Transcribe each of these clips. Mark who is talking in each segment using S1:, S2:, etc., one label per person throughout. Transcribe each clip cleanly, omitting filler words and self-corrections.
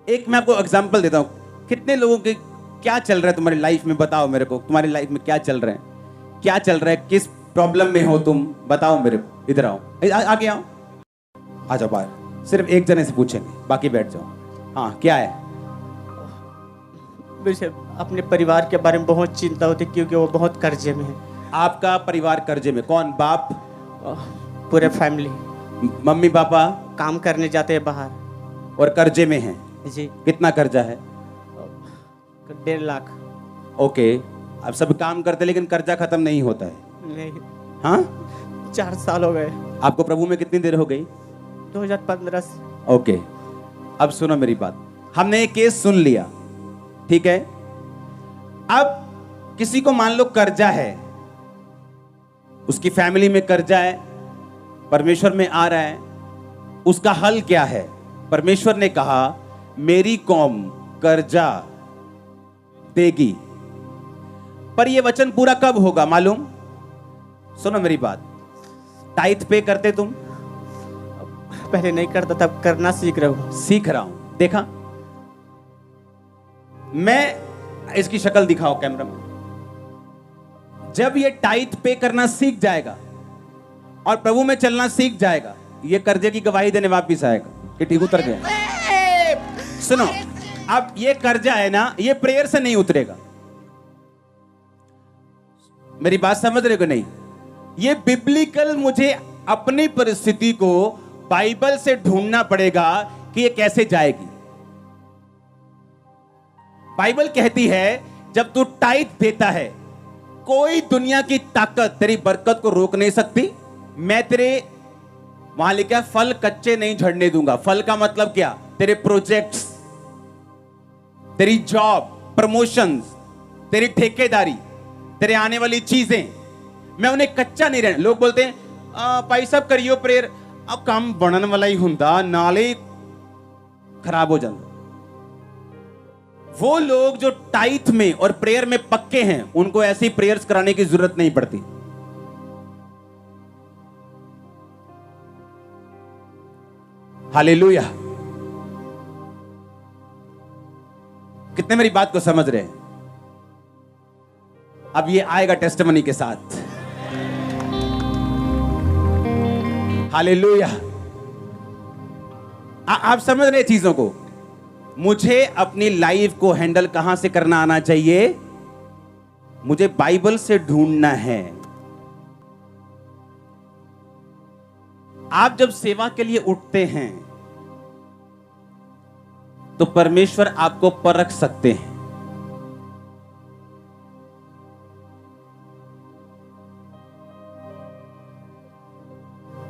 S1: एक मैं आपको एग्जांपल देता हूँ। कितने लोगों के क्या चल रहा है तुम्हारी लाइफ में, बताओ मेरे को। तुम्हारी लाइफ में क्या चल रहा है, क्या चल रहा है, किस प्रॉब्लम में हो तुम, बताओ मेरे को। इधर आओ, आगे आओ, आ जाओ बाहर। सिर्फ एक जने से पूछेंगे, बाकी बैठ जाओ। हाँ, क्या है?
S2: मुझे अपने परिवार के बारे में बहुत चिंता होती है, क्योंकि वो बहुत कर्जे में है।
S1: आपका परिवार कर्जे में? कौन? बाप?
S2: पूरे फैमिली।
S1: मम्मी पापा
S2: काम करने जाते हैं बाहर
S1: और कर्जे में हैं?
S2: जी।
S1: कितना कर्जा है?
S2: 1.5 लाख।
S1: ओके, अब सब काम करते लेकिन कर्जा खत्म नहीं होता है।
S2: नहीं।
S1: हाँ,
S2: 4 साल हो गए।
S1: आपको प्रभु में कितनी देर हो गई?
S2: 2015 से।
S1: ओके, अब सुनो मेरी बात। हमने एक केस सुन लिया, ठीक है। अब किसी को मान लो कर्जा है, उसकी फैमिली में कर्जा है, परमेश्वर में आ रहा है, उसका हल क्या है? परमेश्वर ने कहा मेरी कौम कर्जा देगी। पर यह वचन पूरा कब होगा मालूम? सुनो मेरी बात। टाइथ पे करते तुम?
S2: पहले नहीं करता, तब करना सीख रहा हूँ।
S1: सीख रहा हूं। देखा, मैं इसकी शक्ल दिखाओ कैमरा में। जब ये टाइथ पे करना सीख जाएगा और प्रभु में चलना सीख जाएगा, ये कर्जे की गवाही देने वापिस आएगा कि ठीक उतर गया। सुनो, अब ये कर्जा है ना, ये प्रेयर से नहीं उतरेगा। मेरी बात समझ रहे हो नहीं? ये बिब्लिकल, मुझे अपनी परिस्थिति को बाइबल से ढूंढना पड़ेगा कि ये कैसे जाएगी। बाइबल कहती है जब तू टाइट देता है, कोई दुनिया की ताकत तेरी बरकत को रोक नहीं सकती। मैं तेरे, वहां लिखा फल कच्चे नहीं झड़ने दूंगा। फल का मतलब क्या? तेरे प्रोजेक्ट्स, तेरी जॉब, प्रमोशंस, तेरी ठेकेदारी, तेरे आने वाली चीजें, मैं उन्हें कच्चा नहीं रहने। लोग बोलते हैं भाई साहब करियो प्रेयर, अब काम बनने वाला ही हुंदा, नाले खराब हो जाता। वो लोग जो टाइथ में और प्रेयर में पक्के हैं, उनको ऐसी प्रेयर्स कराने की जरूरत नहीं पड़ती। हालेलुया। कितने मेरी बात को समझ रहे हैं? अब ये आएगा टेस्टिमनी के साथ। हालेलुया। आप समझ रहे चीजों को? मुझे अपनी लाइफ को हैंडल कहां से करना आना चाहिए? मुझे बाइबल से ढूंढना है। आप जब सेवा के लिए उठते हैं तो परमेश्वर आपको परख सकते हैं।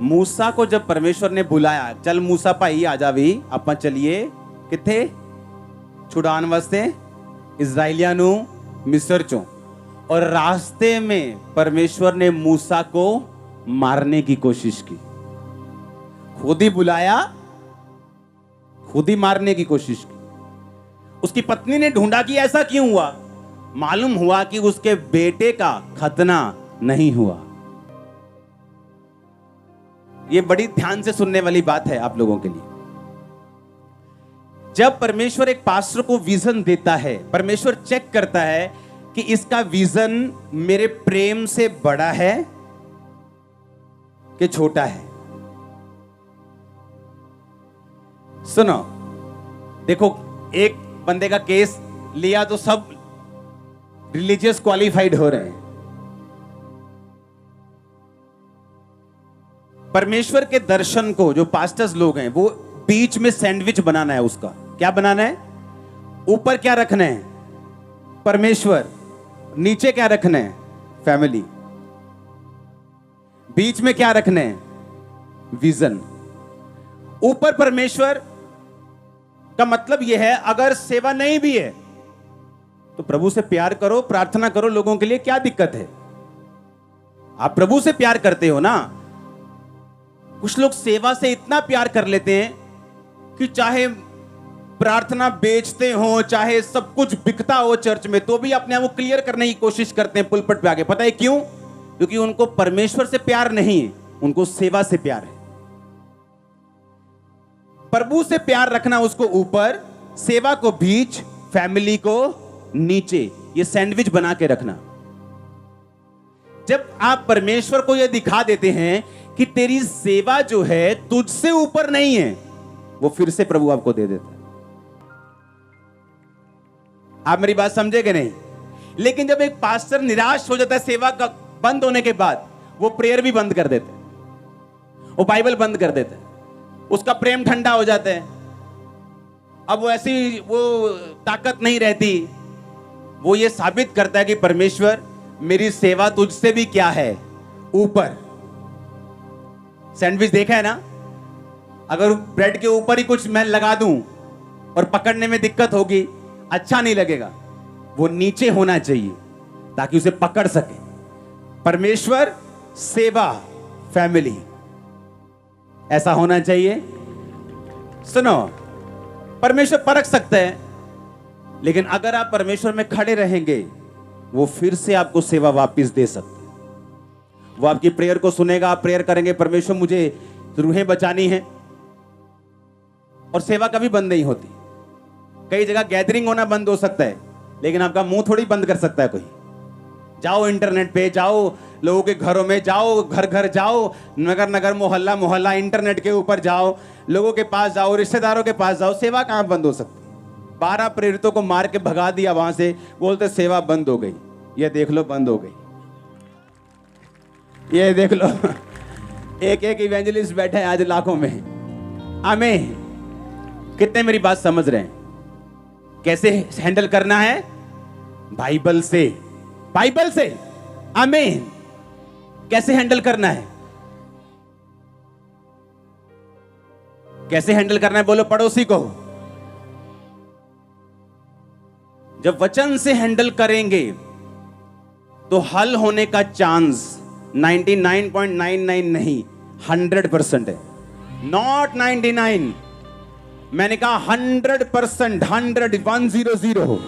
S1: मूसा को जब परमेश्वर ने बुलाया, चल मूसा भाई आजा भी, ਆਪਾਂ चलिए किथे छुड़ान वास्ते इजराइलियां नु मिस्र चों। और रास्ते में परमेश्वर ने मूसा को मारने की कोशिश की। खुद ही बुलाया, खुद ही मारने की कोशिश की। उसकी पत्नी ने ढूंढा कि ऐसा क्यों हुआ। मालूम हुआ कि उसके बेटे का खतना नहीं हुआ। यह बड़ी ध्यान से सुनने वाली बात है आप लोगों के लिए। जब परमेश्वर एक पास्टर को विजन देता है, परमेश्वर चेक करता है कि इसका विजन मेरे प्रेम से बड़ा है कि छोटा है। सुनो, देखो, एक बंदे का केस लिया तो सब रिलीजियस क्वालिफाइड हो रहे हैं। परमेश्वर के दर्शन को जो पास्टर्स लोग हैं, वो बीच में सैंडविच बनाना है। उसका क्या बनाना है? ऊपर क्या रखना है? परमेश्वर। नीचे क्या रखना है? फैमिली। बीच में क्या रखना है? विजन। ऊपर परमेश्वर का मतलब यह है, अगर सेवा नहीं भी है तो प्रभु से प्यार करो, प्रार्थना करो लोगों के लिए। क्या दिक्कत है? आप प्रभु से प्यार करते हो ना। कुछ लोग सेवा से इतना प्यार कर लेते हैं कि चाहे प्रार्थना बेचते हो, चाहे सब कुछ बिकता हो चर्च में, तो भी अपने आप को क्लियर करने की कोशिश करते हैं पुलपट पे आके। पता है क्यों? क्योंकि उनको परमेश्वर से प्यार नहीं है, उनको सेवा से प्यार है। प्रभु से प्यार रखना उसको ऊपर, सेवा को बीच, फैमिली को नीचे, ये सैंडविच बना के रखना। जब आप परमेश्वर को यह दिखा देते हैं कि तेरी सेवा जो है तुझसे ऊपर नहीं है, वो फिर से प्रभु आपको दे देता है। आप मेरी बात समझे कि नहीं? लेकिन जब एक पास्टर निराश हो जाता है सेवा का बंद होने के बाद, वो प्रेयर भी बंद कर देते हैं, वो बाइबल बंद कर देते हैं, उसका प्रेम ठंडा हो जाता है, अब वो ऐसी वो ताकत नहीं रहती। वो ये साबित करता है कि परमेश्वर मेरी सेवा तुझसे भी क्या है, ऊपर। सैंडविच देखा है ना? अगर ब्रेड के ऊपर ही कुछ मैं लगा दूं और पकड़ने में दिक्कत होगी, अच्छा नहीं लगेगा। वो नीचे होना चाहिए ताकि उसे पकड़ सके। परमेश्वर, सेवा, फैमिली, ऐसा होना चाहिए। सुनो, परमेश्वर परख सकता है, लेकिन अगर आप परमेश्वर में खड़े रहेंगे, वो फिर से आपको सेवा वापस दे सकते हैं। वो आपकी प्रेयर को सुनेगा, आप प्रेयर करेंगे, परमेश्वर मुझे रूहें बचानी है, और सेवा कभी बंद नहीं होती। कई जगह गैदरिंग होना बंद हो सकता है, लेकिन आपका मुंह थोड़ी बंद कर सकता है कोई। जाओ इंटरनेट पे, जाओ लोगों के घरों में, जाओ घर घर जाओ, नगर नगर, मोहल्ला मोहल्ला, इंटरनेट के ऊपर जाओ, लोगों के पास जाओ, रिश्तेदारों के पास जाओ। सेवा कहाँ बंद हो सकती? 12 प्रेरितों को मार के भगा दिया वहां से, बोलते सेवा बंद हो गई। ये देख लो बंद हो गई, ये देख लो। एक एक इवेंजलिस्ट बैठे हैं आज लाखों में। आमीन। कितने मेरी बात समझ रहे हैं? कैसे हैंडल करना है? बाइबल से, बाइबल से। आमीन। कैसे हैंडल करना है? कैसे हैंडल करना है? बोलो पड़ोसी को। जब वचन से हैंडल करेंगे तो हल होने का चांस 99.99 नहीं, 100% है। नॉट 99, मैंने कहा 100%, 100, 100।